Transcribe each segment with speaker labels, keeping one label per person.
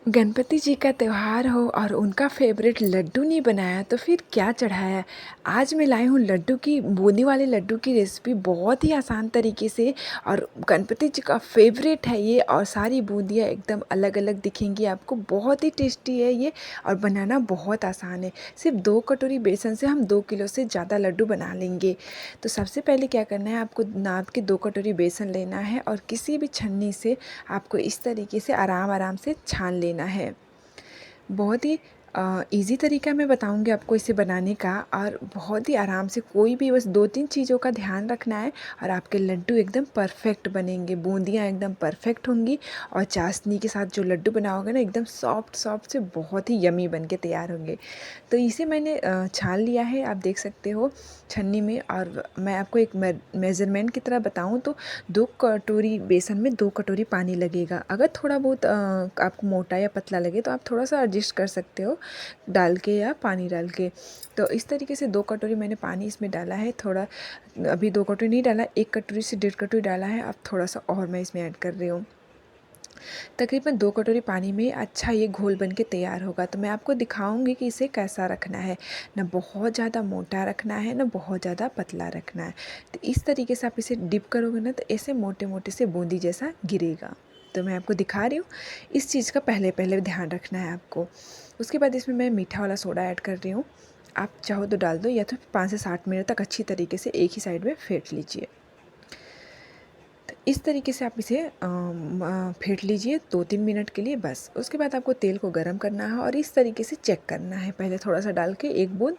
Speaker 1: गणपति जी का त्योहार हो और उनका फेवरेट लड्डू नहीं बनाया तो फिर क्या चढ़ाया। आज मैं लाई हूँ लड्डू की, बूंदी वाले लड्डू की रेसिपी, बहुत ही आसान तरीके से। और गणपति जी का फेवरेट है ये, और सारी बूंदियाँ एकदम अलग अलग दिखेंगी आपको। बहुत ही टेस्टी है ये और बनाना बहुत आसान है। सिर्फ 2 कटोरी बेसन से हम 2 किलो से ज़्यादा लड्डू बना लेंगे। तो सबसे पहले क्या करना है, आपको नाप के 2 कटोरी बेसन लेना है और किसी भी छन्नी से आपको इस तरीके से आराम आराम से छान लेना है। बहुत ही ईज़ी तरीका मैं बताऊंगी आपको इसे बनाने का, और बहुत ही आराम से। कोई भी बस 2-3 चीज़ों का ध्यान रखना है और आपके लड्डू एकदम परफेक्ट बनेंगे, बूंदियाँ एकदम परफेक्ट होंगी। और चाशनी के साथ जो लड्डू बनाओगे ना, एकदम सॉफ्ट सॉफ्ट से बहुत ही यमी बन के तैयार होंगे। तो इसे मैंने छान लिया है, आप देख सकते हो छन्नी में। और मैं आपको एक मेज़रमेंट की तरह बताऊं तो 2 कटोरी बेसन में 2 कटोरी पानी लगेगा। अगर थोड़ा बहुत आपको मोटा या पतला लगे तो आप थोड़ा सा एडजस्ट कर सकते हो डाल के, या पानी डाल के। तो इस तरीके से 2 कटोरी मैंने पानी इसमें डाला है। थोड़ा अभी 2 कटोरी नहीं डाला, 1 कटोरी से 1.5 कटोरी डाला है। अब थोड़ा सा और मैं इसमें ऐड कर रही हूँ। तकरीबन 2 कटोरी पानी में अच्छा ये घोल बन के तैयार होगा। तो मैं आपको दिखाऊंगी कि इसे कैसा रखना है, ना बहुत ज़्यादा मोटा रखना है ना बहुत ज़्यादा पतला रखना है। तो इस तरीके से आप इसे डिप करोगे ना, तो ऐसे मोटे मोटे से बूंदी जैसा गिरेगा। तो मैं आपको दिखा रही हूँ, इस चीज़ का पहले पहले ध्यान रखना है आपको। उसके बाद इसमें मैं मीठा वाला सोडा ऐड कर रही हूँ। आप चाहो तो डाल दो, या तो 5 से 7 मिनट तक अच्छी तरीके से एक ही साइड में फेंट लीजिए। तो इस तरीके से आप इसे फेंट लीजिए 2-3 मिनट के लिए बस। उसके बाद आपको तेल को गरम करना है और इस तरीके से चेक करना है, पहले थोड़ा सा डाल के एक बूंद,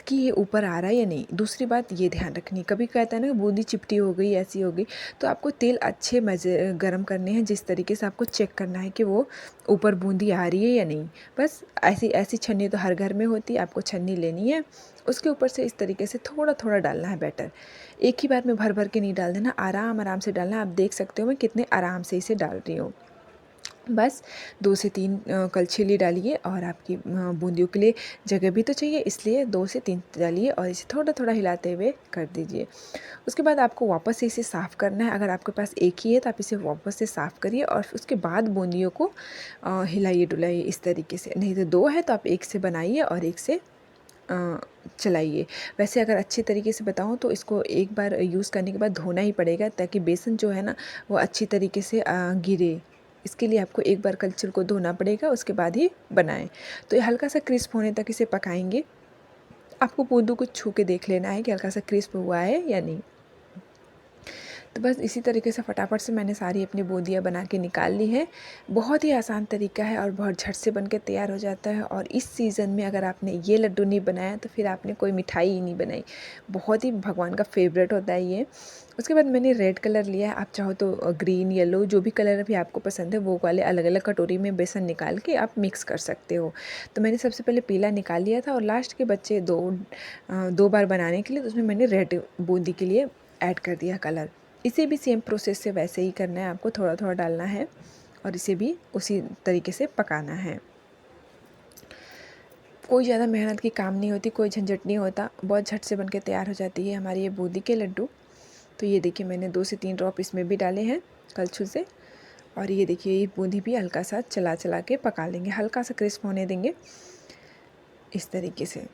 Speaker 1: कि ये ऊपर आ रहा है या नहीं। दूसरी बात ये ध्यान रखनी, कभी कहता है ना बूंदी चिपटी हो गई, ऐसी हो गई, तो आपको तेल अच्छे मज़े गरम करने हैं, जिस तरीके से आपको चेक करना है कि वो ऊपर बूंदी आ रही है या नहीं। बस ऐसी ऐसी छन्नी तो हर घर में होती है, आपको छन्नी लेनी है, उसके ऊपर से इस तरीके से थोड़ा थोड़ा डालना है बैटर। एक ही बार में भर भर के नहीं डाल देना, आराम आराम से डालना। आप देख सकते हो मैं कितने आराम से इसे डाल रही हूँ। बस 2 से 3 कलछिली डालिए, और आपकी बूंदियों के लिए जगह भी तो चाहिए, इसलिए 2 से 3 डालिए और इसे थोड़ा थोड़ा हिलाते हुए कर दीजिए। उसके बाद आपको वापस से इसे साफ़ करना है। अगर आपके पास एक ही है तो आप इसे वापस से साफ़ करिए, और उसके बाद बूंदियों को हिलाइए डुलाइए इस तरीके से। नहीं तो 2 है तो आप एक से बनाइए और एक से चलाइए। वैसे अगर अच्छे तरीके से बताऊँ तो इसको एक बार यूज़ करने के बाद धोना ही पड़ेगा, ताकि बेसन जो है ना वो अच्छी तरीके से गिरे। इसके लिए आपको एक बार कलछुल को धोना पड़ेगा, उसके बाद ही बनाएं। तो ये हल्का सा क्रिस्प होने तक इसे पकाएंगे। आपको बूंदों को छू के देख लेना है कि हल्का सा क्रिस्प हुआ है या नहीं। तो बस इसी तरीके से फटाफट से मैंने सारी अपनी बूंदियाँ बना के निकाल ली है। बहुत ही आसान तरीका है और बहुत झट से बन के तैयार हो जाता है। और इस सीज़न में अगर आपने ये लड्डू नहीं बनाया तो फिर आपने कोई मिठाई ही नहीं बनाई। बहुत ही भगवान का फेवरेट होता है ये। उसके बाद मैंने रेड कलर लिया है, आप चाहो तो ग्रीन येलो जो भी कलर अभी आपको पसंद है वो वाले अलग अलग कटोरी में बेसन निकाल के आप मिक्स कर सकते हो। तो मैंने सबसे पहले पीला निकाल लिया था, और लास्ट के बच्चे दो बार बनाने के लिए तो उसमें मैंने रेड बूंदी के लिए ऐड कर दिया कलर। इसे भी सेम प्रोसेस से वैसे ही करना है, आपको थोड़ा थोड़ा डालना है और इसे भी उसी तरीके से पकाना है। कोई ज़्यादा मेहनत की काम नहीं होती, कोई झंझट नहीं होता, बहुत झट से बन के तैयार हो जाती है हमारी ये बूंदी के लड्डू। तो ये देखिए मैंने 2 से 3 ड्रॉप इसमें भी डाले हैं कलछुल से। और ये देखिए ये बूंदी भी हल्का सा चला चला के पका लेंगे, हल्का सा क्रिस्प होने देंगे इस तरीके से।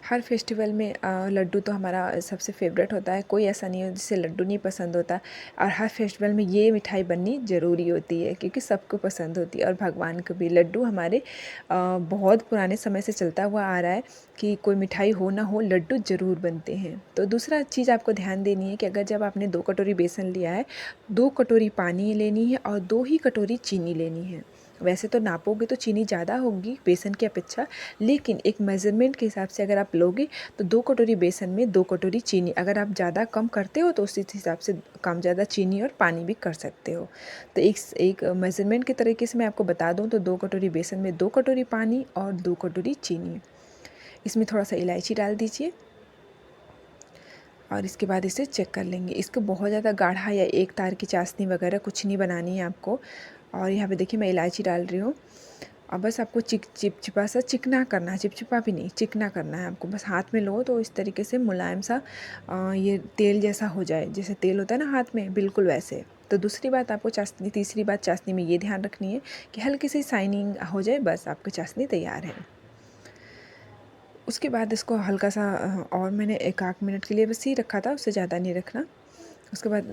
Speaker 1: हर फेस्टिवल में लड्डू तो हमारा सबसे फेवरेट होता है, कोई ऐसा नहीं हो जिसे लड्डू नहीं पसंद होता। और हर फेस्टिवल में ये मिठाई बननी ज़रूरी होती है, क्योंकि सबको पसंद होती है। और भगवान को भी लड्डू हमारे बहुत पुराने समय से चलता हुआ आ रहा है कि कोई मिठाई हो ना हो लड्डू ज़रूर बनते हैं। तो दूसरा चीज़ आपको ध्यान देनी है कि अगर जब आपने 2 कटोरी बेसन लिया है, 2 कटोरी पानी लेनी है और 2 ही कटोरी चीनी लेनी है। वैसे तो नापोगे तो चीनी ज़्यादा होगी बेसन की अपेक्षा, लेकिन एक मेज़रमेंट के हिसाब से अगर आप लोगे तो 2 कटोरी बेसन में 2 कटोरी चीनी। अगर आप ज़्यादा कम करते हो तो उसी हिसाब से कम ज़्यादा चीनी और पानी भी कर सकते हो। तो एक मेज़रमेंट के तरीके से मैं आपको बता दूँ तो 2 कटोरी बेसन में 2 कटोरी पानी और 2 कटोरी चीनी। इसमें थोड़ा सा इलायची डाल दीजिए और इसके बाद इसे चेक कर लेंगे। इसको बहुत ज़्यादा गाढ़ा या एक तार की चाशनी वगैरह कुछ नहीं बनानी है आपको। और यहाँ पे देखिए मैं इलायची डाल रही हूँ। और बस आपको चिपचिपा सा चिकना करना है, चिपचिपा भी नहीं चिकना करना है आपको। बस हाथ में लो तो इस तरीके से मुलायम सा ये तेल जैसा हो जाए, जैसे तेल होता है ना हाथ में, बिल्कुल वैसे। तो दूसरी बात आपको चाशनी तीसरी बात चाशनी में ये ध्यान रखनी है कि हल्की सी शाइनिंग हो जाए, बस आपकी चाशनी तैयार है। उसके बाद इसको हल्का सा और मैंने 1 मिनट के लिए बस ही रखा था, उससे ज़्यादा नहीं रखना। उसके बाद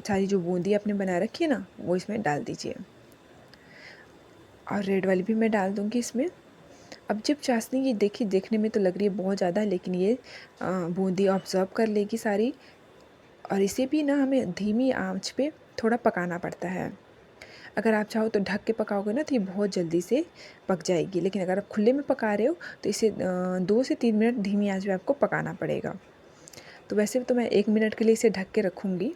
Speaker 1: सारी जो बूंदी आपने बना रखी है ना, वो इसमें डाल दीजिए और रेड वाली भी मैं डाल दूँगी इसमें। अब जब चाशनी ये देखिए देखने में तो लग रही है बहुत ज़्यादा, लेकिन ये बूंदी ऑब्ज़र्व कर लेगी सारी, और इसे भी ना हमें धीमी आंच पे थोड़ा पकाना पड़ता है। अगर आप चाहो तो ढक के पकाओगे ना तो ये बहुत जल्दी से पक जाएगी, लेकिन अगर आप खुले में पका रहे हो तो इसे 2 से 3 मिनट धीमी आंच पे आपको पकाना पड़ेगा। तो वैसे तो मैं 1 मिनट के लिए इसे ढक के रखूँगी,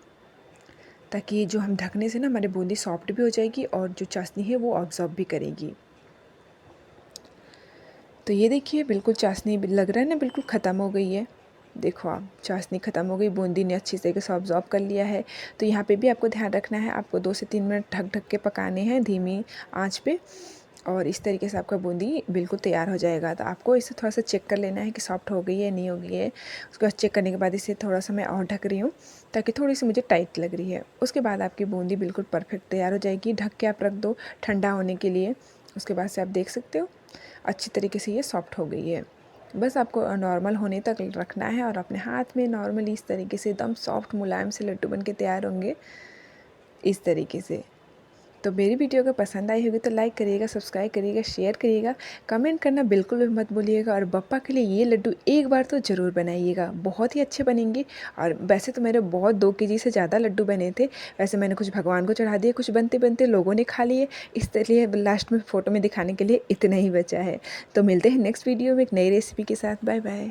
Speaker 1: ताकि जो हम ढकने से ना हमारी बूंदी सॉफ्ट भी हो जाएगी और जो चाशनी है वो ऑब्ज़र्व भी करेगी। तो ये देखिए बिल्कुल चाशनी लग रहा है ना, बिल्कुल ख़त्म हो गई है। देखो आप, चाशनी ख़त्म हो गई, बूंदी ने अच्छी तरीके से ऑब्ज़र्व कर लिया है। तो यहाँ पे भी आपको ध्यान रखना है, आपको 2 से 3 मिनट ढक ढक के पकाने हैं धीमी आंच पे, और इस तरीके से आपका बूंदी बिल्कुल तैयार हो जाएगा। तो आपको इसे थोड़ा सा चेक कर लेना है कि सॉफ्ट हो गई है नहीं हो गई है। उसके बाद चेक करने के बाद इसे थोड़ा सा मैं और ढक रही हूँ, ताकि थोड़ी सी मुझे टाइट लग रही है। उसके बाद आपकी बूंदी बिल्कुल परफेक्ट तैयार हो जाएगी। ढक के आप रख दो ठंडा होने के लिए। उसके बाद से आप देख सकते हो अच्छी तरीके से ये सॉफ्ट हो गई है। बस आपको नॉर्मल होने तक रखना है, और अपने हाथ में नॉर्मली इस तरीके से एकदम सॉफ्ट मुलायम से लड्डू बन के तैयार होंगे इस तरीके से। तो मेरी वीडियो अगर पसंद आई होगी तो लाइक करिएगा, सब्सक्राइब करिएगा, शेयर करिएगा, कमेंट करना बिल्कुल भी मत भूलिएगा। और बप्पा के लिए ये लड्डू एक बार तो ज़रूर बनाइएगा, बहुत ही अच्छे बनेंगे। और वैसे तो मेरे बहुत 2 केजी से ज़्यादा लड्डू बने थे। वैसे मैंने कुछ भगवान को चढ़ा दिए, कुछ बनते बनते लोगों ने खा लिए, इसलिए लास्ट में फ़ोटो में दिखाने के लिए इतना ही बचा है। तो मिलते हैं नेक्स्ट वीडियो में एक नई रेसिपी के साथ। Bye bye.